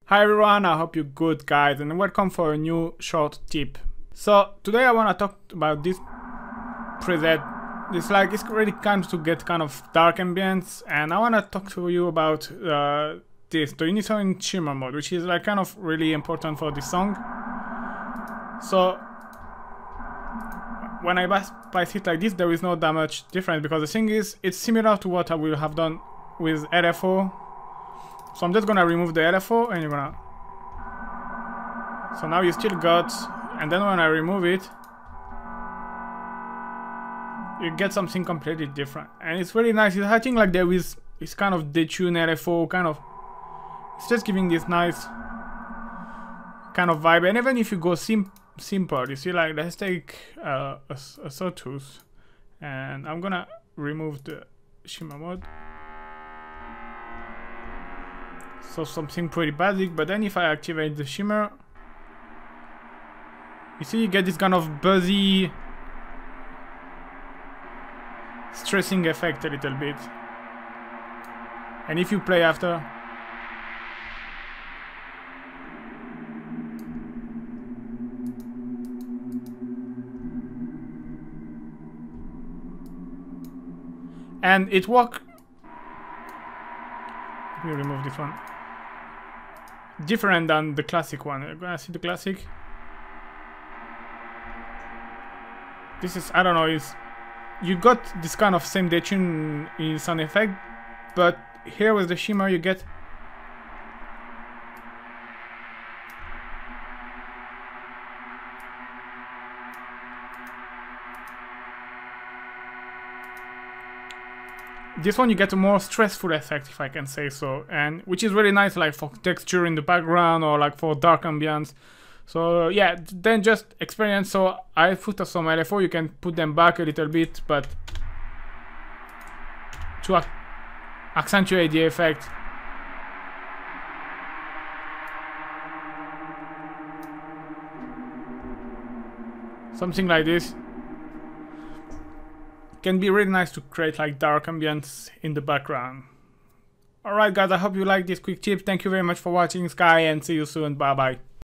Hi everyone, I hope you're good guys and welcome for a new short tip. So today I want to talk about this preset. It's really kind to get kind of dark ambience, and I want to talk to you about the unison in Shimmer mode, which is like kind of really important for this song. So when I place it like this, there is not that much difference, because the thing is, it's similar to what I will have done with LFO. So I'm just gonna remove the LFO and you're gonna... So now you still got... And then when I remove it, you get something completely different. And it's really nice. I think like there is this kind of detune LFO kind of... It's just giving this nice kind of vibe. And even if you go simple, you see, like, let's take a sawtooth. And I'm gonna remove the Shimmer mode. So something pretty basic, but then if I activate the Shimmer, you see you get this kind of buzzy stressing effect a little bit. And if you play after, and it works. Let me remove this one. Different than the classic one. You're gonna see the classic. This is, I don't know, is you got this kind of same detune in sound effect, but here with the Shimmer you get this one, you get a more stressful effect, if I can say so, and which is really nice, like for texture in the background or like for dark ambience. So yeah, then just experience. So I put some LFO, you can put them back a little bit, but to accentuate the effect. Something like this can be really nice to create like dark ambience in the background. Alright guys, I hope you like this quick tip. Thank you very much for watching, Sky, and see you soon. Bye bye.